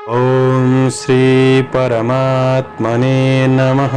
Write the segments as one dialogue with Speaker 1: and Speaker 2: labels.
Speaker 1: ओम श्री परमात्मने नमः।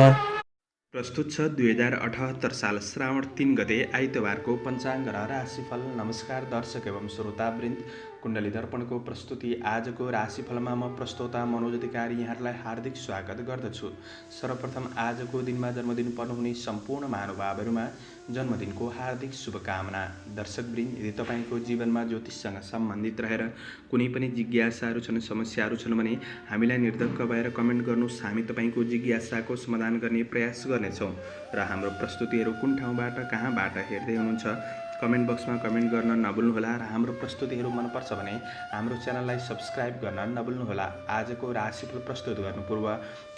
Speaker 2: प्रस्तुत छ 2078 साल श्रावण 3 गते आइतबारको पञ्चाङ्ग र राशिफल। नमस्कार दर्शक एवं श्रोतावृन्द, कुण्डली दर्पणको प्रस्तुति आजको राशिफलमा म प्रस्तोता मनोज अधिकारी यहाँहरूलाई हार्दिक स्वागत गर्दछु। सर्वप्रथम आजको दिनमा जन्मदिन पर्नुहुने सम्पूर्ण महानुभावहरूमा जन्मदिनको हार्दिक शुभकामना। दर्शकवृन्द, यदि तपाईँको जीवनमा ज्योतिषसँग सम्बन्धित रहेर कुनै पनि जिज्ञासाहरू छन्, समस्याहरू छन् भने हामीलाई निर्धक्क भएर कमेन्ट गर्नुहोस्। हामी तपाईँको जिज्ञासाको समाधान गर्ने प्रयास गर्नेछौँ र हाम्रो प्रस्तुतिहरू कुन ठाउँबाट कहाँबाट हेर्दै हुनुहुन्छ कमेन्ट बक्समा कमेन्ट गर्न नभुल्नुहोला र हाम्रो प्रस्तुतिहरू मनपर्छ भने हाम्रो च्यानललाई सब्स्क्राइब गर्न नभुल्नुहोला। आजको राशिफल प्रस्तुत गर्नु पूर्व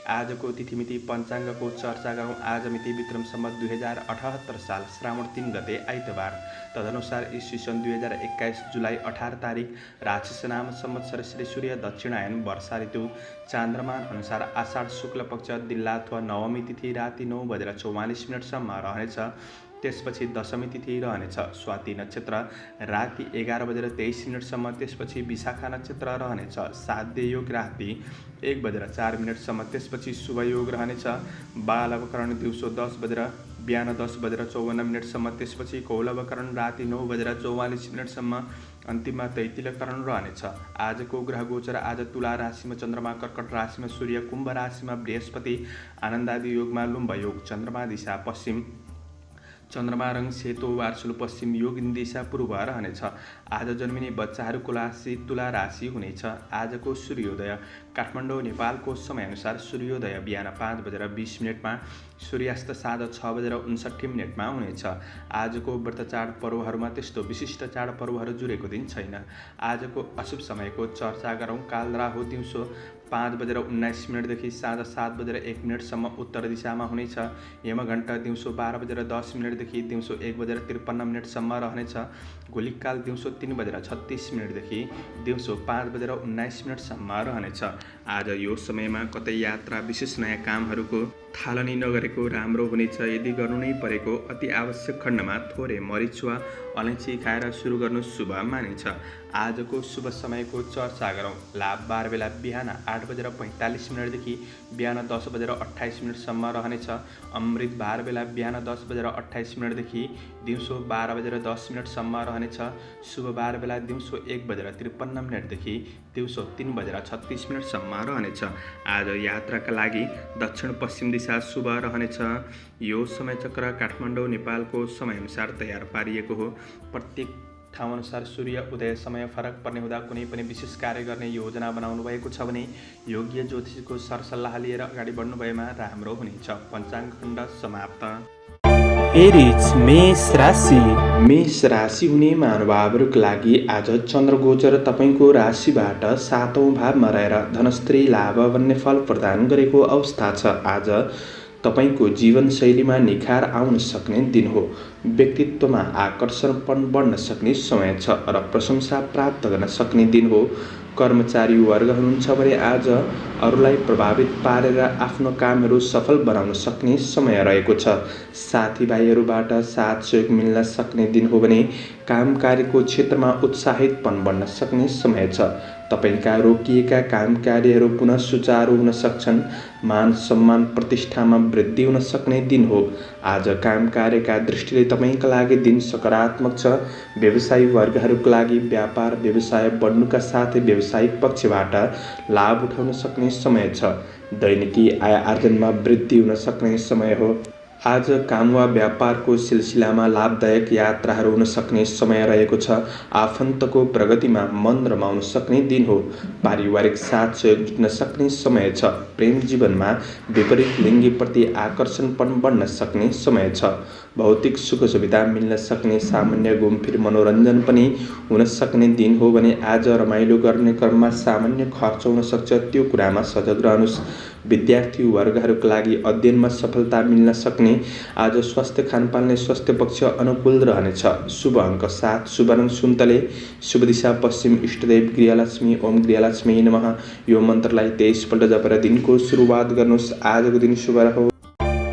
Speaker 2: आजको तिथिमिति पञ्चाङ्गको चर्चा गरौँ। आज मिति विक्रम सम्वत 2078 साल श्रावण 3 गते आइतबार, तदनुसार ईस्वी सन् 2021 जुलाई 18 तारिक, राशिसनाम संवत्सर श्री सूर्य दक्षिणायन वर्षा ऋतु, चान्द्रमान अनुसार आषाढ शुक्ल पक्ष दिल्ला अथवा नवमी तिथि राति 9:44 रहनेछ। त्यसपछि दशमी तिथि रहनेछ। स्वाति नक्षत्र राति 11:23 त्यसपछि विशाखा नक्षत्र रहनेछ। साध्य योग राति 1:04 त्यसपछि शुभ योग रहनेछ। बालवकरण दिउँसो बिहान 10:54 त्यसपछि कौलवकरण राति 9:44 अन्तिममा तैतिलकरण रहनेछ। आजको ग्रह गोचर आज तुला राशिमा चन्द्रमा, कर्कट राशिमा सूर्य, कुम्भ राशिमा बृहस्पति, आनन्दादि योगमा लुम्ब योग, चन्द्रमा दिशा पश्चिम, चन्द्रमा रङ सेतो वार्सुल पश्चिम, योग दिशा पूर्व रहनेछ। आज जन्मिने बच्चाहरूको राशि तुला राशि हुनेछ। आजको सूर्योदय काठमाडौँ नेपालको समयअनुसार सूर्योदय बिहान 5:20 सूर्यास्त साँझ 6:59 हुनेछ। आजको व्रत चाड पर्वहरूमा त्यस्तो विशिष्ट चाड पर्वहरू जुरेको दिन छैन। आजको अशुभ समयको चर्चा गरौँ। काल राहु दिउँसो 5:19 साँझ 7:01 उत्तर दिशामा हुनेछ। यमघण्टा दिउँसो 12:10 दिउँसो 1:53 रहनेछ। गोलिकाल दिउँसो 3:36 दिउँसो 5:19 रहनेछ। आज यो समयमा कतै यात्रा विशेष नयाँ कामहरूको थालनी नगरेको राम्रो हुनेछ। यदि गर्नु नै परेको अति आवश्यक खण्डमा थोरै मरिच वा अलैँची खाएर सुरु गर्नु शुभ मानिन्छ। आजको शुभ समयको चर्चा गरौँ। लाभ बार बेला बिहान 8:45 बिहान 10:28 रहनेछ। अमृत बार बेला बिहान 10:28 दिउँसो 12:10 रहनेछ। शुभ बार बेला दिउँसो 1:53 दिउँसो 3:36 रहनेछ। आज यात्राका लागि दक्षिण पश्चिम दिशा शुभ रहनेछ। यो समय चक्र काठमाडौँ नेपालको समयअनुसार तयार पारिएको हो। प्रत्येक ठाउँअनुसार सूर्य उदय समय फरक पर्ने हुँदा कुनै पनि विशेष कार्य गर्ने योजना बनाउनु भएको छ भने योग्य ज्योतिषीको सरसल्लाह लिएर अगाडि बढ्नु भएमा राम्रो हुनेछ। पञ्चाङ्ग खण्ड समाप्त।
Speaker 1: एरिज
Speaker 2: मेष राशि हुने महानुभावहरूको लागि आज चन्द्रगोचर तपाईँको राशिबाट 7औं भावमा रहेर धनस्त्री लाभ भन्ने फल प्रदान गरेको अवस्था छ। आज तपाईँको जीवनशैलीमा निखार आउन सक्ने दिन हो। व्यक्तित्वमा आकर्षणपन बढ्न सक्ने समय छ र प्रशंसा प्राप्त गर्न सक्ने दिन हो। कर्मचारी वर्ग हुनुहुन्छ भने आज अरूलाई प्रभावित पारेर आफ्नो कामहरू सफल बनाउन सक्ने समय रहेको छ। साथीभाइहरूबाट साथ सहयोग मिल्न सक्ने दिन हो भने काम कार्यको क्षेत्रमा उत्साहितपन बढ्न सक्ने समय छ। तपाईँका रोकिएका काम कार्यहरू पुनः सुचारू हुन सक्छन्। मान सम्मान प्रतिष्ठामा वृद्धि हुन सक्ने दिन हो। आज काम कार्यका दृष्टिले तपाईँका लागि दिन सकारात्मक छ। व्यवसायी वर्गहरूको लागि व्यापार व्यवसाय बढ्नुका साथै व्यावसायिक पक्षबाट लाभ उठाउन सक्ने समय छ। दैनिकी आय आर्जनमा वृद्धि हुन सक्ने समय हो। आज काम वा व्यापारको सिलसिलामा लाभदायक यात्राहरू हुन सक्ने समय रहेको छ। आफन्तको प्रगतिमा मन रमाउन सक्ने दिन हो। पारिवारिक साथ सहयोग जुट्न सक्ने समय छ। प्रेम जीवनमा विपरीत लिङ्गीप्रति आकर्षणपन बढ्न सक्ने समय छ। भौतिक सुख सुविधा मिल्न सक्ने सामान्य घुमफिर मनोरञ्जन पनि हुन सक्ने दिन हो भने आज रमाइलो गर्ने क्रममा सामान्य खर्च हुन सक्छ। त्यो कुरामा सजग रहनुहोस्। विद्यार्थी वर्गहरूका लागि अध्ययनमा सफलता मिल्न सक्ने। आज स्वास्थ्य खानपानले स्वास्थ्य पक्ष अनुकूल रहनेछ। शुभ अङ्क 7, शुभ रङ सुन्तले, शुभ दिशा पश्चिम, इष्टदेव गृहलक्ष्मी, ओम गृहलक्ष्मी नमः। यो मन्त्रलाई 23 पल्ट जपेर दिनको सुरुवात गर्नुहोस्। आजको दिन शुभ रहोस्।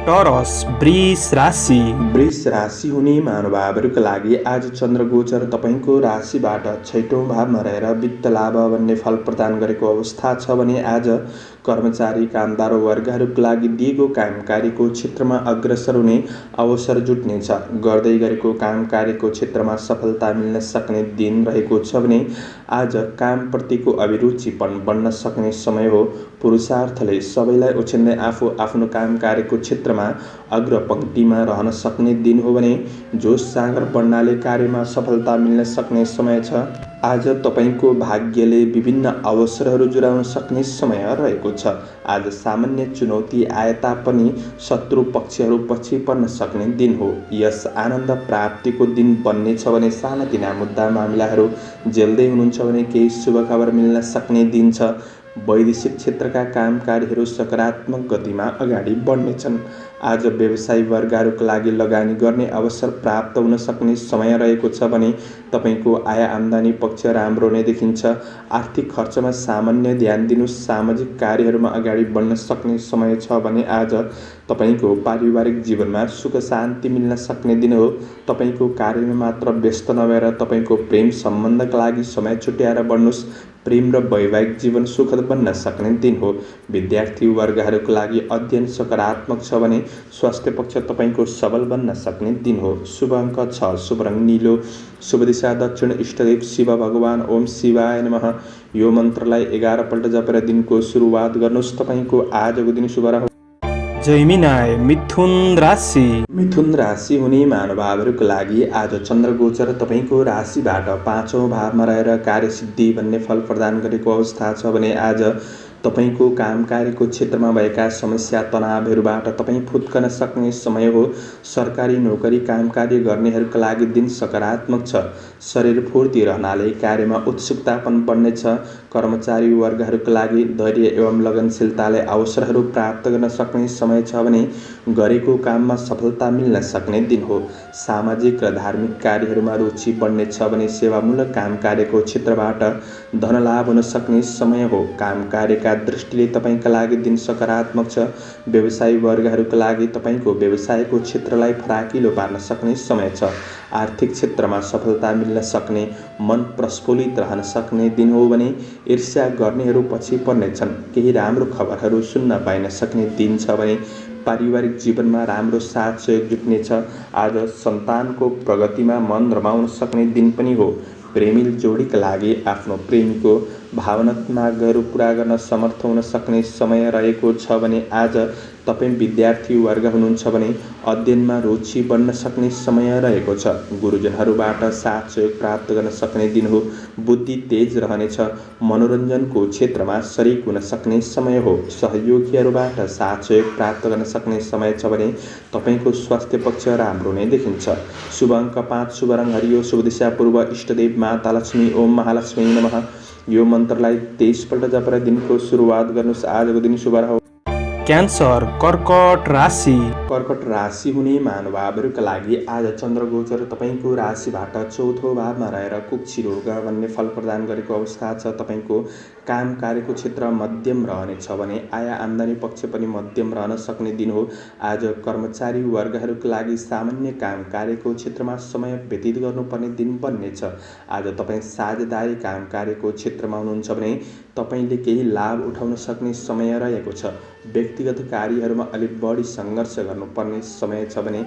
Speaker 1: टरस वृष राशि।
Speaker 2: वृष राशि हुने महानुभावहरूका लागि आज चन्द्रगोचर तपाईँको राशिबाट 6औं भावमा रहेर वित्त लाभ भन्ने फल प्रदान गरेको अवस्था छ भने आज कर्मचारी कामदार वर्गहरूका लागि दिएको काम कार्यको क्षेत्रमा अग्रसर हुने अवसर जुट्नेछ। गर्दै गरेको काम कार्यको क्षेत्रमा सफलता मिल्न सक्ने दिन रहेको छ भने आज कामप्रतिको अभिरुचिपन बढ्न सक्ने समय हो। पुरुषार्थले सबैलाई ओछ्याउँदै आफू आफ्नो काम कार्यको क्षेत्रमा अग्रपङ्क्तिमा रहन सक्ने दिन हो भने जोश जाँगर बढ्नाले कार्यमा सफलता मिल्न सक्ने समय छ। आज तपाईँको भाग्यले विभिन्न अवसरहरू जुराउन सक्ने समय रहेको छ। आज सामान्य चुनौती आए तापनि शत्रु पक्षहरू पछि पर्न सक्ने दिन हो। यस आनन्द प्राप्तिको दिन बन्नेछ भने सानातिना मुद्दा मामिलाहरू झेल्दै हुनुहुन्छ भने केही शुभ खबर मिल्न सक्ने दिन छ। वैदेशिक क्षेत्रका काम कार्यहरू सकारात्मक गतिमा अगाडि बढ्नेछन्। आज व्यवसायी वर्गहरूका लागि लगानी गर्ने अवसर प्राप्त हुन सक्ने समय रहेको छ भने तपाईँको आय आम्दानी पक्ष राम्रो नै देखिन्छ। आर्थिक खर्चमा सामान्य ध्यान दिनु। सामाजिक कार्यहरूमा अगाडि बढ्न सक्ने समय छ भने आज तपाईँको पारिवारिक जीवनमा सुख शान्ति मिल्न सक्ने दिन हो। तपाईँको कार्यमा मात्र व्यस्त नभएर तपाईँको प्रेम सम्बन्धका लागि समय छुट्याएर बढ्नुहोस्। प्रेम र वैवाहिक जीवन सुखद बन्न सक्ने दिन हो। विद्यार्थी वर्गहरूका लागि अध्ययन सकारात्मक छ भने स्वास्थ्य पक्ष तपाईँको सबल बन्न सक्ने दिन हो। शुभ अङ्क 6, शुभ रङ नीलो, शुभ दिशा दक्षिण, इष्टदेव शिव भगवान। ओम शिवाय नमः। यो मन्त्रलाई 11 पल्ट जपेर दिनको सुरुवात गर्नुहोस्। तपाईँको आजको दिन शुभ रहोस्।
Speaker 1: जैमिनाय मिथुन राशि।
Speaker 2: मिथुन राशि हुने महानुभावहरूका लागि आज चन्द्रगोचर तपाईँको राशिबाट 5औं भावमा रहेर कार्यसिद्धि भन्ने फल प्रदान गरेको अवस्था छ भने आज तपाईँको काम कार्यको क्षेत्रमा भएका समस्या तनावहरूबाट तपाईँ फुत्कन सक्ने समय हो। सरकारी नोकरी काम कार्य गर्नेहरूका लागि दिन सकारात्मक छ। शरीर फुर्ती रहनाले कार्यमा उत्सुकतापन बढ्नेछ। कर्मचारी वर्गहरूका लागि धैर्य एवं लगनशीलताले अवसरहरू प्राप्त गर्न सक्ने समय छ भने गरेको काममा सफलता मिल्न सक्ने दिन हो। सामाजिक र धार्मिक कार्यहरूमा रुचि बढ्नेछ भने सेवामूलक काम कार्यको क्षेत्रबाट धनलाभ हुन सक्ने समय हो। काम कार्यका दृष्टिले तपाईँका लागि दिन सकारात्मक छ। व्यवसायी वर्गहरूका लागि तपाईँको व्यवसायको क्षेत्रलाई फराकिलो पार्न सक्ने समय छ। आर्थिक क्षेत्रमा सफलता मिल्न सक्ने, मन प्रस्फुलित रहन सक्ने दिन हो भने ईर्ष्या गर्नेहरू पछि पर्नेछन्। केही राम्रो खबरहरू सुन्न पाइन सक्ने दिन छ भने पारिवारिक जीवनमा राम्रो साथ सहयोग जुट्नेछ। आज सन्तानको प्रगतिमा मन रमाउन सक्ने दिन पनि हो। प्रेमिल जोडीका लागि आफ्नो प्रेमीको भावनात्मक मागहरू पूरा गर्न समर्थ हुन सक्ने समय रहेको छ भने आज तपाईँ विद्यार्थी वर्ग हुनुहुन्छ भने अध्ययनमा रुचि बढ्न सक्ने समय रहेको छ। गुरुजनहरूबाट साथ सहयोग प्राप्त गर्न सक्ने दिन हो। बुद्धि तेज रहनेछ। मनोरञ्जनको क्षेत्रमा सरिक हुन सक्ने समय हो। सहयोगीहरूबाट साथ सहयोग प्राप्त गर्न सक्ने समय छ भने तपाईँको स्वास्थ्य पक्ष राम्रो नै देखिन्छ। शुभ अङ्क 5, शुभ रङ हरियो, शुभ दिशा पूर्व, इष्टदेव माता लक्ष्मी। ओम महालक्ष्मी नमः। यो मन्त्रलाई 23 पल्ट जपेर दिनको सुरुवात गर्नुहोस्। आजको दिन शुभ रहोस्।
Speaker 1: क्यान्सर कर्कट राशि।
Speaker 2: कर्कट राशि हुने महानुभावहरूका लागि आज चन्द्रगोचर तपाईँको राशिबाट 4औं भावमा रहेर कुक्षी रोग भन्ने फल प्रदान गरेको अवस्था छ। तपाईँको काम कार्यको क्षेत्र मध्यम रहनेछ भने आय आम्दानी पक्ष पनि मध्यम रहन सक्ने दिन हो। आज कर्मचारी वर्गहरूका लागि सामान्य काम कार्यको क्षेत्रमा समय व्यतीत गर्नुपर्ने दिन बन्नेछ। आज तपाईँ साझेदारी काम कार्यको क्षेत्रमा हुनुहुन्छ भने तपाईँले केही लाभ उठाउन सक्ने समय रहेको छ। व्यक्तिगत कार्यहरूमा अलिक बढी सङ्घर्ष गर्नुपर्ने समय छ भने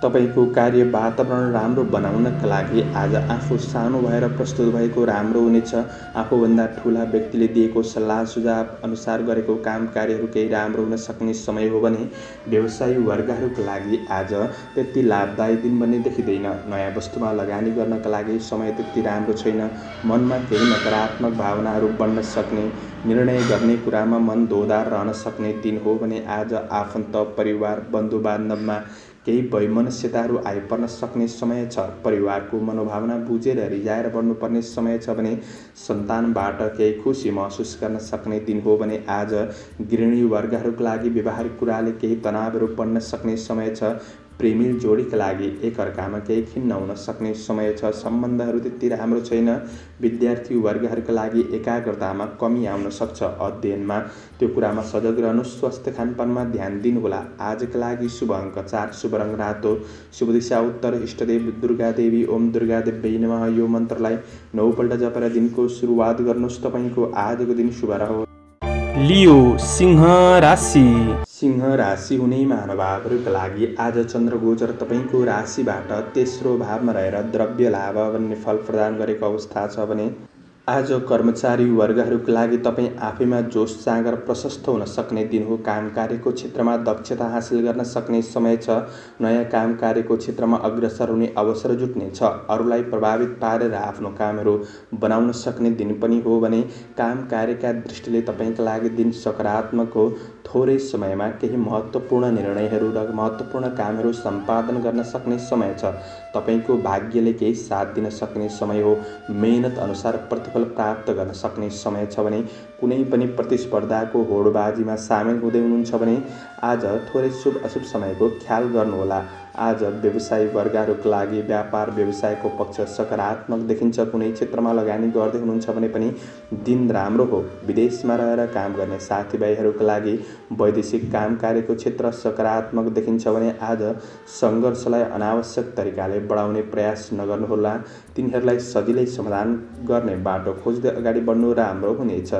Speaker 2: तपाईको कार्य वातावरण राम्रो बनाउनका लागि आज आफू सानो भएर प्रस्तुत भएको राम्रो हुनेछ। आफूभन्दा ठुला व्यक्तिले दिएको सल्लाह सुझाव अनुसार गरेको काम कार्यहरू केही राम्रो हुन सक्ने समय हो भने व्यवसायी वर्गहरूका लागि आज त्यति लाभदायी दिन बन्ने देखिँदैन। नयाँ वस्तुमा लगानी गर्नका लागि समय त्यति राम्रो छैन। मनमा केही नकारात्मक भावनाहरू बढ्न सक्ने, निर्णय गर्ने कुरामा मन दोधार रहन सक्ने दिन हो भने आज आफन्त परिवार बन्धु बान्धवमा केही वैमनस्यताहरू आइपर्न सक्ने समय छ। परिवारको मनोभावना बुझेर रिझाएर बढ्नुपर्ने समय छ भने सन्तानबाट केही खुसी महसुस गर्न सक्ने दिन हो भने आज गृहिणी वर्गहरूका लागि व्यवहारिक कुराले केही तनावहरू बढ्न सक्ने समय छ। प्रेमिल जोडीका लागि एकअर्कामा केही खिन्न हुन सक्ने समय छ। सम्बन्धहरू त्यति राम्रो छैन। विद्यार्थी वर्गहरूका लागि एकाग्रतामा कमी आउन सक्छ। अध्ययनमा त्यो कुरामा सजग रहनु। स्वस्थ खानपानमा ध्यान दिनुहोला। आजका लागि शुभ अङ्क 4, शुभ रङ रातो, शुभ दिशा उत्तर, इष्टदेव दुर्गा देवी। ओम दुर्गा देवी नमः यो मन्त्रलाई 9 पल्ट जपेर दिनको सुरुवात गर्नुहोस्। तपाईँको आजको दिन शुभ रहोस्।
Speaker 1: लियो सिंह राशि।
Speaker 2: सिंह राशि हुने महानुभावहरूका लागि आज चन्द्रगोचर तपाईँको राशिबाट तेस्रो भावमा रहेर द्रव्य लाभ भन्ने फल प्रदान गरेको अवस्था छ भने आज कर्मचारी वर्गहरूका लागि तपाईँ आफैमा जोस जाँगर प्रशस्त हुन सक्ने दिन हो। काम कार्यको क्षेत्रमा दक्षता हासिल गर्न सक्ने समय छ। नयाँ काम कार्यको क्षेत्रमा अग्रसर हुने अवसर जुट्ने छ। अरूलाई प्रभावित पारेर आफ्नो कामहरू बनाउन सक्ने दिन पनि हो भने काम कार्यका दृष्टिले तपाईँका लागि दिन सकारात्मक हो। थोरै समयमा केही महत्त्वपूर्ण निर्णयहरू र महत्त्वपूर्ण कामहरू सम्पादन गर्न सक्ने समय छ। तपाईँको भाग्यले केही साथ दिन सक्ने समय हो। मेहनत अनुसार प्रतिफल प्राप्त गर्न सक्ने समय छ भने कुनै पनि प्रतिस्पर्धाको होडबाजीमा सामेल हुँदै हुनुहुन्छ भने आज थोरै शुभ अशुभ समयको ख्याल गर्नुहोला। आज व्यवसायी वर्गहरूका लागि व्यापार व्यवसायको पक्ष सकारात्मक देखिन्छ। कुनै क्षेत्रमा लगानी गर्दै हुनुहुन्छ भने पनि दिन राम्रो हो। विदेशमा रहेर काम गर्ने साथीभाइहरूका लागि वैदेशिक काम कार्यको क्षेत्र सकारात्मक देखिन्छ भने आज सङ्घर्षलाई अनावश्यक तरिकाले बढाउने प्रयास नगर्नुहोला। तिनीहरूलाई सजिलै समाधान गर्ने बाटो खोज्दै अगाडि बढ्नु राम्रो हुनेछ।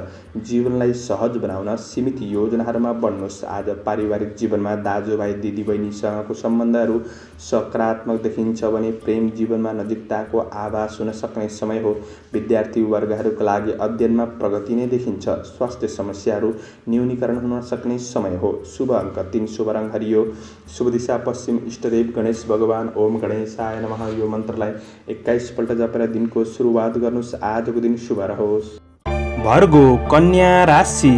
Speaker 2: जीवनलाई सहज बनाउन सीमित योजनाहरूमा बढ्नुहोस्। आज पारिवारिक जीवनमा दाजुभाइ दिदीबहिनीसँगको सम्बन्धहरू सकारात्मक देखिन्छ भने प्रेम जीवनमा नजिकताको आभास हुन सक्ने समय हो। विद्यार्थी वर्गहरूका लागि अध्ययनमा प्रगति नै देखिन्छ। स्वास्थ्य समस्याहरू न्यूनीकरण हुन सक्ने समय हो। शुभ अङ्क 3, शुभ रङ हरियो, शुभ दिशा पश्चिम, इष्टदेव गणेश भगवान। ओम गणेशाय नमः यो मन्त्रलाई 21 पल्ट जपेर दिनको सुरुवात गर्नुहोस्। आजको दिन शुभ रहोस्।
Speaker 1: भर्गो कन्या राशि।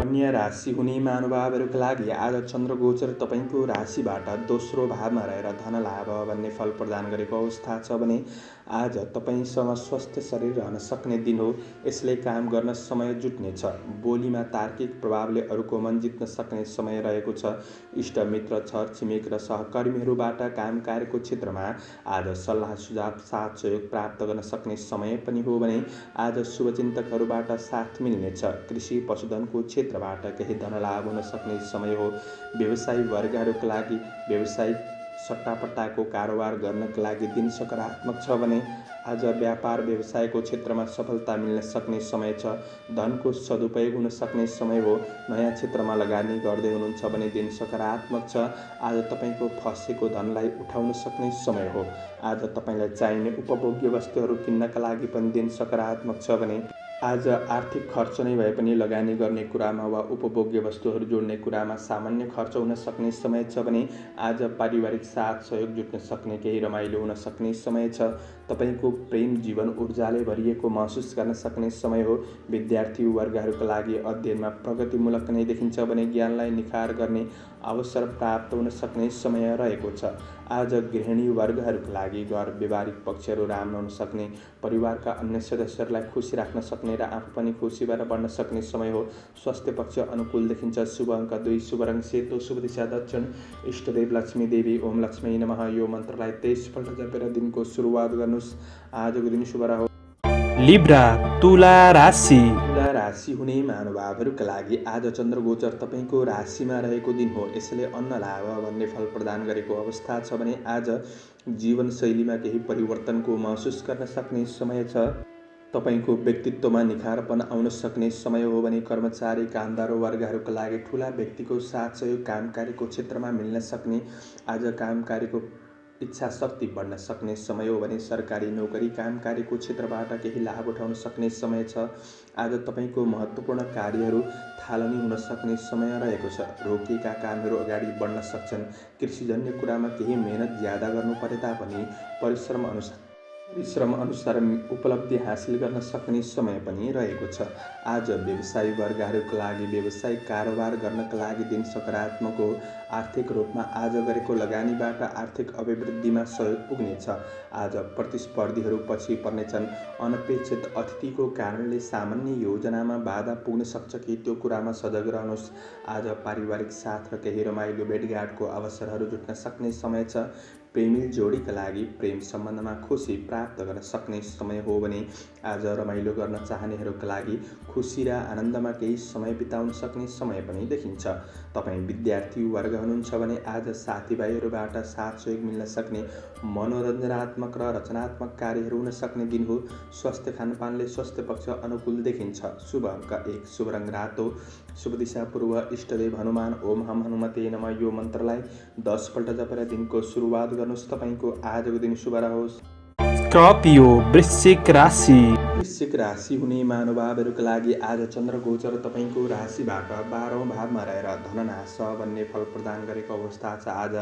Speaker 2: कन्या राशि हुने महानुभावहरूका लागि आज चन्द्रगोचर तपाईँको राशिबाट दोस्रो भावमा रहेर धन लाभ भन्ने फल प्रदान गरेको अवस्था छ भने आज तपाईँसँग स्वस्थ शरीर रहन सक्ने दिन हो। यसले काम गर्न समय जुट्नेछ। बोलीमा तार्किक प्रभावले अरूको मन जित्न सक्ने समय रहेको छ। इष्टमित्र, छर छिमेक र सहकर्मीहरूबाट काम कार्यको क्षेत्रमा आज सल्लाह सुझाव साथ सहयोग प्राप्त गर्न सक्ने समय पनि हो भने आज शुभचिन्तकहरूबाट साथ मिल्नेछ। कृषि पशुधनको क्षेत्रबाट केही धन लाभ हुन सक्ने समय हो। व्यवसायी वर्गहरूका लागि व्यावसायिक सट्टापट्टाको कारोबार गर्नका लागि दिन सकारात्मक छ भने आज व्यापार व्यवसायको क्षेत्रमा सफलता मिल्न सक्ने समय छ। धनको सदुपयोग हुन सक्ने समय हो। नयाँ क्षेत्रमा लगानी गर्दै हुनुहुन्छ भने दिन सकारात्मक छ। आज तपाईँको फसेको धनलाई उठाउन सक्ने समय हो। आज तपाईँलाई चाहिने उपभोग्य वस्तुहरू किन्नका लागि पनि दिन सकारात्मक छ भने आज आर्थिक खर्च नै भए पनि लगानी गर्ने कुरामा वा उपभोग्य वस्तुहरू जोड्ने कुरामा सामान्य खर्च हुन सक्ने समय छ भने आज पारिवारिक साथ सहयोग जुट्न सक्ने केही रमाइलो हुन सक्ने समय छ। तपाईँको प्रेम जीवन ऊर्जाले भरिएको महसुस गर्न सक्ने समय हो। विद्यार्थी वर्गहरूका लागि अध्ययनमा प्रगतिमूलक नै देखिन्छ भने ज्ञानलाई निखार गर्ने अवसर प्राप्त हुन सक्ने समय रहेको छ। आज गृहिणी वर्गहरूका लागि घर व्यवहारिक पक्षहरू राम्रो हुन सक्ने, परिवारका अन्य सदस्यहरूलाई खुसी राख्न सक्ने र आफू पनि खुसी भएर बढ्न सक्ने समय हो। स्वास्थ्य पक्ष अनुकूल देखिन्छ। शुभ अङ्क 2, शुभ रङ सेतो, शुभ दिशा दक्षिण, इष्टदेव लक्ष्मी देवी। ओम लक्ष्मी नमः यो मन्त्रलाई 23 पल्ट जपेर दिनको सुरुवात गर्नुहोस्। आजको दिन शुभ रहोस्।
Speaker 1: लिब्रा तुला राशि।
Speaker 2: तुला राशि हुने महानुभावहरूका लागि आज चन्द्रगोचर तपाईँको राशिमा रहेको दिन हो। यसले अन्न लाभ भन्ने फल प्रदान गरेको अवस्था छ भने आज जीवनशैलीमा केही परिवर्तनको महसुस गर्न सक्ने समय छ। तपाईँको व्यक्तित्वमा निखारपन आउन सक्ने समय हो भने कर्मचारी कामदार वर्गहरूका लागि ठुला व्यक्तिको साथ सहयोग काम कार्यको क्षेत्रमा मिल्न सक्ने, आज काम कार्यको इच्छा शक्ति बढ्न सक्ने समय हो भने सरकारी नोकरी काम कार्यको क्षेत्रबाट केही लाभ उठाउन सक्ने समय छ। आज तपाईँको महत्त्वपूर्ण कार्यहरू थालनी हुन सक्ने समय रहेको छ। रोकिएका कामहरू अगाडि बढ्न सक्छन्। कृषिजन्य कुरामा केही मेहनत ज्यादा गर्नु परे तापनि परिश्रम अनुसार परिश्रम अनुसार उपलब्धि हासिल गर्न सक्ने समय पनि रहेको छ। आज व्यवसायी वर्गहरूका लागि व्यावसायिक कारोबार गर्नका लागि दिन सकारात्मक हो। आर्थिक रूपमा आज गरेको लगानीबाट आर्थिक अभिवृद्धिमा सहयोग पुग्नेछ। आज प्रतिस्पर्धीहरू पछि पर्नेछन्। अनपेक्षित अतिथिको कारणले सामान्य योजनामा बाधा पुग्न सक्छ कि त्यो कुरामा सजग रहनुहोस्। आज पारिवारिक साथ र केही रमाइलो भेटघाटको अवसरहरू जुट्न सक्ने समय छ। प्रेमी जोडीका लागि प्रेम सम्बन्धमा खुसी प्राप्त गर्न सक्ने समय हो भने आज रमाइलो गर्न चाहनेहरूका लागि खुसी र आनन्दमा केही समय बिताउन सक्ने समय पनि देखिन्छ। तपाईँ विद्यार्थी वर्ग हुनुहुन्छ भने आज साथीभाइहरूबाट साथ सहयोग मिल्न सक्ने मनोरञ्जनात्मक र रचनात्मक कार्यहरू हुन सक्ने दिन हो। स्वास्थ्य खानपानले स्वास्थ्य पक्ष अनुकूल देखिन्छ। शुभ अङ्क 1, शुभ रङ रातो, शुभ दिशा पूर्व, इष्टदेव हनुमान। ओम हम हनुमते नमः यो मन्त्रलाई 10 पल्ट जपेर दिनको सुरुवात गर्नुहोस्। तपाईँको आजको दिन शुभ रहोस्।
Speaker 1: स्कर्पियो वृश्चिक राशि।
Speaker 2: वृश्चिक राशि हुने महानुभावहरूका लागि आज चन्द्र गोचर तपाईँको राशिबाट 12औं भावमा रहेर धननाश भन्ने फल प्रदान गरेको अवस्था छ। आज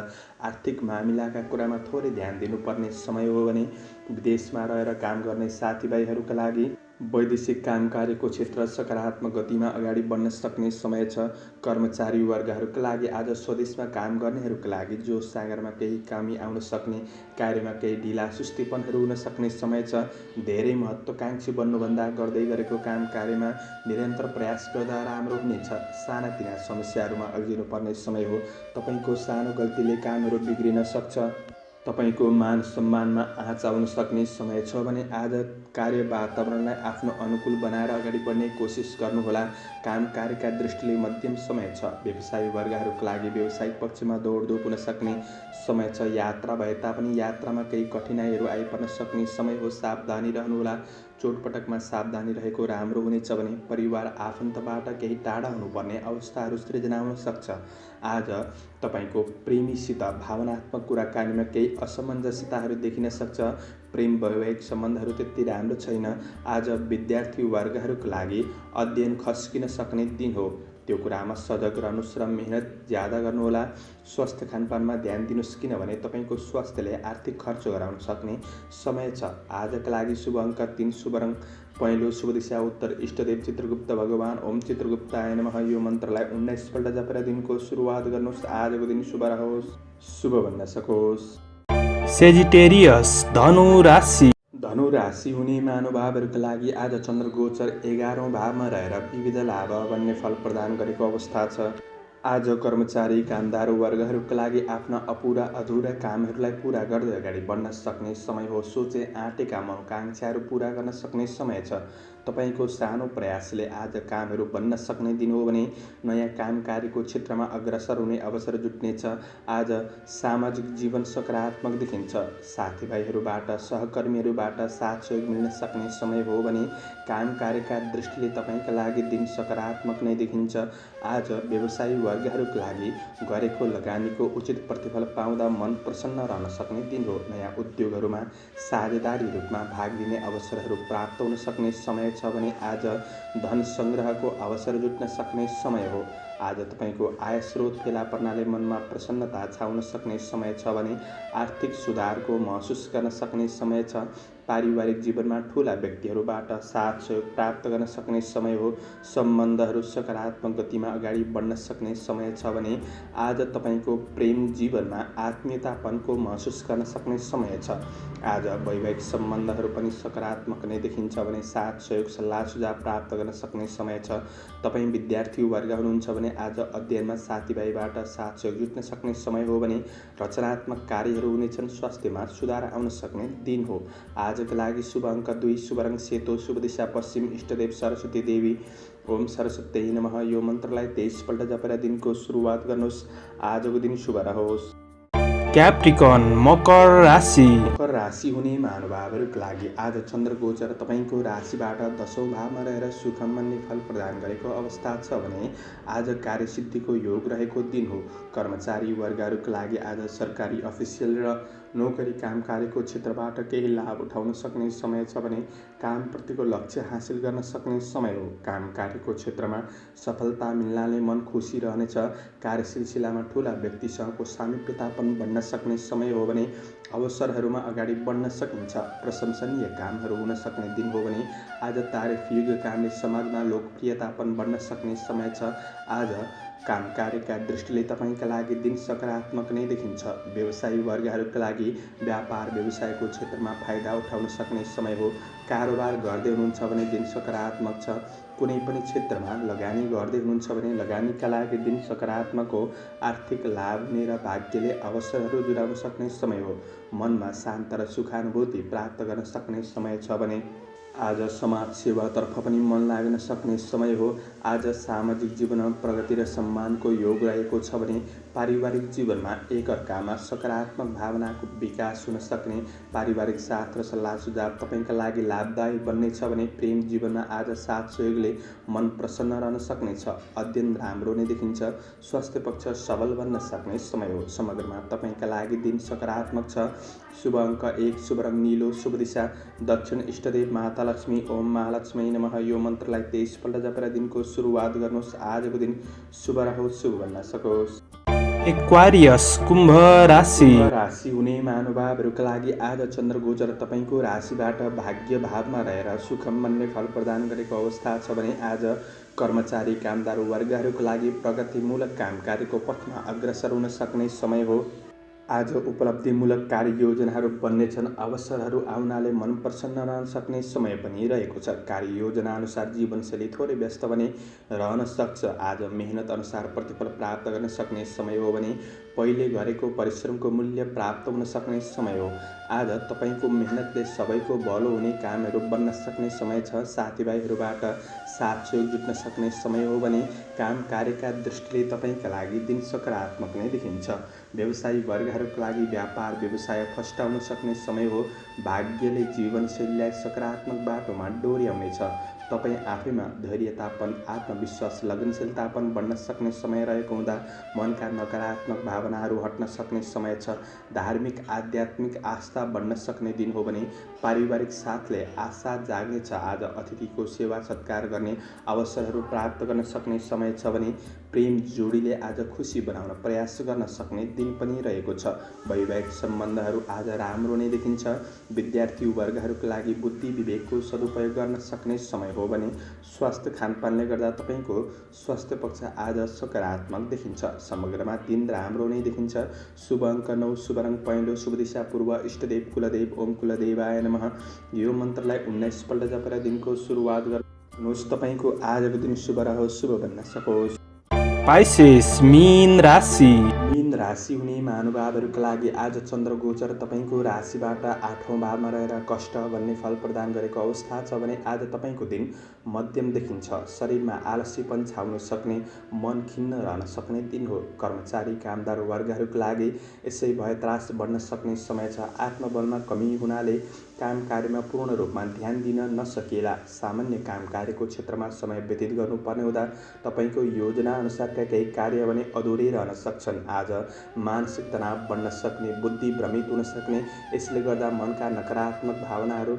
Speaker 2: आर्थिक मामिलाका कुरामा थोरै ध्यान दिनुपर्ने समय हो भने विदेशमा रहेर काम गर्ने साथीभाइहरूका लागि वैदेशिक काम कार्यको क्षेत्र सकारात्मक गतिमा अगाडि बढ्न सक्ने समय छ। कर्मचारी वर्गहरूका लागि आज स्वदेशमा काम गर्नेहरूका लागि जोस जागरमा केही कमी आउन सक्ने, कार्यमा केही ढिला सुस्तीपनहरू हुन सक्ने समय छ। धेरै महत्त्वाकांक्षी बन्नुभन्दा गर्दै गरेको काम कार्यमा निरन्तर प्रयास गर्दा राम्रो हुनेछ। सानातिना समस्याहरूमा अल्झिनुपर्ने समय हो। तपाईँको सानो गल्तीले कामहरू बिग्रिन सक्छ। तपाईँको मान सम्मानमा आँच आउन सक्ने समय छ भने आज कार्य वातावरणलाई आफ्नो अनुकूल बनाएर अगाडि बढ्ने कोसिस गर्नुहोला। काम कार्यका दृष्टिले मध्यम समय छ। व्यवसायी वर्गहरूका लागि व्यावसायिक पक्षमा दौडधुप हुन सक्ने समय छ। यात्रा भए तापनि यात्रामा केही कठिनाइहरू आइपर्न सक्ने समय हो। सावधानी रहनुहोला। चोटपटकमा सावधानी रहेको राम्रो हुनेछ भने परिवार आफन्तबाट केही टाढा हुनुपर्ने अवस्थाहरू सृजना हुन सक्छ। आज तपाईँको प्रेमीसित भावनात्मक कुराकानीमा केही असमञ्जसताहरू देखिन सक्छ। प्रेम वैवाहिक सम्बन्धहरू त्यति राम्रो छैन। आज विद्यार्थी वर्गहरूका लागि अध्ययन खस्किन सक्ने दिन हो। त्यो कुरामा सजग रहनुहोस् र मेहनत ज्यादा गर्नुहोला। स्वास्थ्य खानपानमा ध्यान दिनुहोस् किनभने तपाईँको स्वास्थ्यले आर्थिक खर्च गराउन सक्ने समय छ। आजका लागि शुभ अङ्क 3, शुभ रङ पहेँलो, शुभ दिशा उत्तर, इष्टदेव चित्रगुप्त भगवान। ओम चित्रगुप्ताय नमः यो मन्त्रलाई 19 पल्ट जपेर दिनको सुरुवात गर्नुहोस्। आजको दिन शुभ रहोस्, शुभ बन्न सकोस्।
Speaker 1: सेजिटेरियस धनु राशि।
Speaker 2: धनु राशि हुने महानुभावहरूका लागि आज चन्द्र गोचर 11औं भावमा रहेर विविध लाभ भन्ने फल प्रदान गरेको अवस्था छ। आज कर्मचारी कामदार वर्गहरूका लागि आफ्ना अधुरा कामहरूलाई पूरा गर्दै अगाडि बढ्न सक्ने समय हो। सोचे आँटेका मनोकांक्षाहरू पूरा गर्न सक्ने समय छ। तपाईँको सानो प्रयासले आज कामहरू बन्न सक्ने दिन हो भने नयाँ काम कार्यको क्षेत्रमा अग्रसर हुने अवसर जुट्नेछ। आज सामाजिक जीवन सकारात्मक देखिन्छ। साथीभाइहरूबाट सहकर्मीहरूबाट साथ सहयोग मिल्न सक्ने समय हो भने काम कार्यका दृष्टिले तपाईँका लागि दिन सकारात्मक नै देखिन्छ। आज व्यवसायी वर्गहरूका लागि गरेको लगानीको उचित प्रतिफल पाउँदा मन प्रसन्न रहन सक्ने दिन हो। नयाँ उद्योगहरूमा साझेदारी रूपमा भाग लिने अवसरहरू प्राप्त हुन सक्ने समय छ भने आज धन सङ्ग्रहको अवसर जुट्न सक्ने समय हो। आज तपाईँको आय स्रोत फेला पर्नाले मनमा प्रसन्नता छाउन सक्ने समय छ भने आर्थिक सुधारको महसुस गर्न सक्ने समय छ। पारिवारिक जीवनमा ठुला व्यक्तिहरूबाट साथ सहयोग प्राप्त गर्न सक्ने समय हो। सम्बन्धहरू सकारात्मक गतिमा अगाडि बढ्न सक्ने समय छ भने आज तपाईँको प्रेम जीवनमा आत्मीयतापनको महसुस गर्न सक्ने समय छ। आज वैवाहिक सम्बन्धहरू पनि सकारात्मक नै देखिन्छ भने साथ सहयोग सल्लाह सुझाव प्राप्त गर्न सक्ने समय छ। तपाईँ विद्यार्थी वर्ग हुनुहुन्छ भने आज अध्ययनमा साथीभाइबाट साथ सहयोग जुट्न सक्ने समय हो भने रचनात्मक कार्यहरू हुनेछन्। स्वास्थ्यमा सुधार आउन सक्ने दिन हो। आजका लागि शुभ अङ्क 2, शुभ रङ सेतो, शुभ दिशा पश्चिम, इष्टदेव सरस्वती देवी। ओम सरस्वती नमः यो मन्त्रलाई 23 पल्ट जपेर दिनको सुरुवात गर्नुहोस्। आजको दिन शुभ रहोस्।
Speaker 1: क्याप्रिकन मकर राशि।
Speaker 2: मकर राशि हुने महानुभावहरूका लागि आज चन्द्र गोचर तपाईँको राशिबाट 10औं भावमा रहेर सुख मान्ने फल प्रदान गरेको अवस्था छ भने आज कार्यसिद्धिको योग रहेको दिन हो। कर्मचारी वर्गहरूका लागि आज सरकारी अफिसियल र नोकरी काम कार्यको क्षेत्रबाट केही लाभ उठाउन सक्ने समय छ भने कामप्रतिको लक्ष्य हासिल गर्न सक्ने समय हो। काम कार्यको क्षेत्रमा सफलता मिल्नाले मन खुसी रहनेछ। कार्य सिलसिलामा ठुला व्यक्तिसँगको सामिप्यतापन बढ्न सक्ने समय हो भने अवसरहरूमा अगाडि बढ्न सकिन्छ। प्रशंसनीय कामहरू हुन सक्ने दिन हो भने आज तारिफयोग्य कामले समाजमा लोकप्रियतापन बढ्न सक्ने समय छ। आज काम कार्यका दृष्टिले तपाईँका लागि दिन सकारात्मक नै देखिन्छ। व्यवसायी वर्गहरूका लागि व्यापार व्यवसायको क्षेत्रमा फाइदा उठाउन सक्ने समय हो। कारोबार गर्दै हुनुहुन्छ भने दिन सकारात्मक छ। कुनै पनि क्षेत्रमा लगानी गर्दै हुनुहुन्छ भने लगानीका लागि दिन सकारात्मक हो। आर्थिक लाभ हुने र भाग्यले अवसरहरू जुटाउन सक्ने समय हो। मनमा शान्त र सुखानुभूति प्राप्त गर्न सक्ने समय छ भने आज समाज सेवातर्फ पनि मन लाग्न सक्ने समय हो। आज सामाजिक जीवनमा प्रगति र सम्मानको योग रहेको छ भने पारिवारिक जीवनमा एकअर्कामा सकारात्मक भावनाको विकास हुन सक्ने। पारिवारिक साथ र सल्लाह सुझाव तपाईँका लागि लाभदायी बन्नेछ भने प्रेम जीवनमा आज साथ सहयोगले मन प्रसन्न रहन सक्नेछ। अध्ययन राम्रो नै देखिन्छ। स्वास्थ्य पक्ष सबल बन्न सक्ने समय हो। समग्रमा तपाईँका लागि दिन सकारात्मक छ। शुभ अङ्क 1, शुभ रङ नीलो, शुभ दिशा दक्षिण, इष्टदेव माता लक्ष्मी। ओम महालक्ष्मी नमः। यो मन्त्रलाई 23 पल्ट जपेर दिनको सुरुवात गर्नुहोस्। आजको दिन शुभ रहोस्, शुभ बन्न सकोस्।
Speaker 1: एक्वारियस कुम्भ राशि
Speaker 2: हुने महानुभावहरूका लागि आज चन्द्र गोचर तपाईँको राशिबाट भाग्य भावमा रहेर सुखम भन्ने फल प्रदान गरेको अवस्था छ भने आज कर्मचारी कामदार वर्गहरूका लागि प्रगतिमूलक काम कार्यको पथमा अग्रसर हुन सक्ने समय हो। आज उपलब्धिमूलक कार्ययोजनाहरू बन्नेछन्। अवसरहरू आउनाले मन प्रसन्न रहन सक्ने समय पनि रहेको छ। कार्ययोजना अनुसार जीवनशैली थोरै व्यस्त भने रहन सक्छ। आज मेहनत अनुसार प्रतिफल प्राप्त गर्न सक्ने समय हो भने पहिले गरेको परिश्रमको मूल्य प्राप्त हुन सक्ने समय हो। आज तपाईँको मेहनतले सबैको भलो हुने कामहरू बन्न सक्ने समय छ। साथीभाइहरूबाट साथ सहयोग जुट्न सक्ने समय हो भने काम कार्यका दृष्टिले तपाईँका लागि दिन सकारात्मक नै देखिन्छ। व्यवसायी वर्गहरूका लागि व्यापार व्यवसाय फस्टाउन सक्ने समय हो। भाग्यले जीवनशैलीलाई सकारात्मक बाटोमा डोर्याउनेछ। तपाईँ आफैमा धैर्यतापन, आत्मविश्वास, लगनशीलतापन बढ्न सक्ने समय रहेको हुँदा मनका नकारात्मक भावनाहरू हट्न सक्ने समय छ। धार्मिक आध्यात्मिक आस्था बढ्न सक्ने दिन हो भने पारिवारिक साथले आशा जाग्नेछ। आज अतिथिको सेवा सत्कार गर्ने अवसरहरू प्राप्त गर्न सक्ने समय छ भने प्रेम जोडीले आज खुसी बनाउन प्रयास गर्न सक्ने दिन पनि रहेको छ। वैवाहिक सम्बन्धहरू आज राम्रो नै देखिन्छ। विद्यार्थी वर्गहरूका लागि बुद्धि विवेकको सदुपयोग गर्न सक्ने समय हो भने स्वास्थ्य खानपानले गर्दा तपाईँको स्वास्थ्य पक्ष आज सकारात्मक देखिन्छ। समग्रमा दिन राम्रो नै देखिन्छ। शुभ अङ्क 9, शुभ रङ पहेँलो, शुभ दिशा पूर्व, इष्टदेव कुलदेव ओम कुलदेवाय नमः। यो मन्त्रलाई 19 पल्ट जपेर दिनको सुरुवात गर्नुहोस्। तपाईँको आजको दिन शुभ रहोस्, शुभ बन्न सकोस्।
Speaker 1: पाइसेस मीन
Speaker 2: राशि हुने महानुभावहरूका लागि आज चन्द्र गोचर तपाईँको राशिबाट 8औं भावमा रहेर कष्ट भन्ने फल प्रदान गरेको अवस्था छ भने आज तपाईँको दिन मध्यम देखिन्छ। शरीरमा आलस्यपन छाउन सक्ने, मन खिन्न रहन सक्ने दिन हो। कर्मचारी कामदार वर्गहरूका लागि यसै भय त्रास बढ्न सक्ने समय छ। आत्मबलमा कमी हुनाले काम कार्यमा पूर्ण रूपमा ध्यान दिन नसकिएला। सामान्य काम कार्यको क्षेत्रमा समय व्यतीत गर्नुपर्ने हुँदा तपाईँको योजना अनुसारका केही कार्य भने अधुरै रहन सक्छन्। आज मानसिक तनाव बढ्न सक्ने, बुद्धि भ्रमित हुन सक्ने, यसले गर्दा मनका नकारात्मक भावनाहरू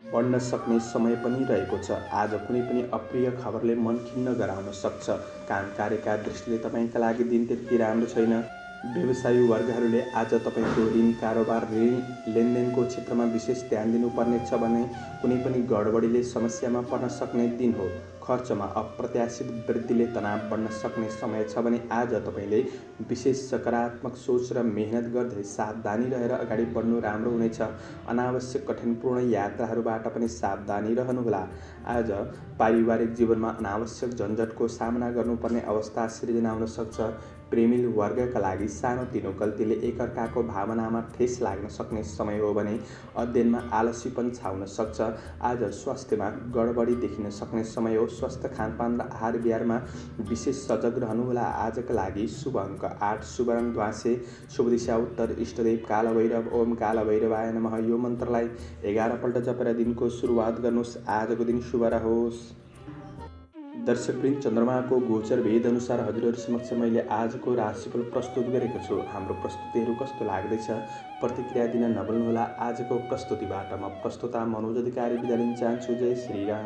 Speaker 2: बढ्न सक्ने समय पनि रहेको छ। आज कुनै पनि अप्रिय खबरले मन खिन्न गराउन सक्छ। काम कार्यका दृष्टिले तपाईँका लागि दिन त्यति राम्रो छैन। व्यवसायी वर्गहरूले आज तपाईँको ऋण कारोबार, ऋण लेनदेनको क्षेत्रमा विशेष ध्यान दिनुपर्नेछ भने कुनै पनि गडबडीले समस्यामा पर्न सक्ने दिन हो। खर्चमा अप्रत्याशित वृद्धिले तनाव बढ्न सक्ने समय छ भने आज तपाईँले विशेष सकारात्मक सोच र मेहनत गर्दै सावधानी रहेर अगाडि बढ्नु राम्रो हुनेछ। अनावश्यक कठिनपूर्ण यात्राहरूबाट पनि सावधानी रहनुहोला। आज पारिवारिक जीवनमा अनावश्यक झन्झटको सामना गर्नुपर्ने अवस्था सिर्जना हुन सक्छ। प्रेमिल वर्गका लागि सानोतिनो गल्तीले एकअर्काको भावनामा ठेस लाग्न सक्ने समय हो भने अध्ययनमा आलस्यपन छाउन सक्छ। आज स्वास्थ्यमा गडबडी देखिन सक्ने समय हो। स्वस्थ खानपान र आहार विहारमा विशेष सजग रहनुहोला। आजका लागि शुभ अङ्क 8, शुभ रङ ध्वाँसे, शुभ दिशा उत्तर, इष्टदेव कालभैरव ओम कालभैरवाय नमः। यो मन्त्रलाई 11 पल्ट जपेर दिनको सुरुवात गर्नुहोस्। आजको दिन शुभ रहोस्। दर्शकवृन्द, चन्द्रमाको गोचर भेद अनुसार हजुरहरू समक्ष मैले आजको राशिफल प्रस्तुत गरेको छु। हाम्रो प्रस्तुतिहरू कस्तो लाग्दैछ प्रतिक्रिया दिन नभुल्नुहोला। आजको प्रस्तुतिबाट म प्रस्तुता मनोज अधिकारी बिदा लिन चाहन्छु। जय श्री राम।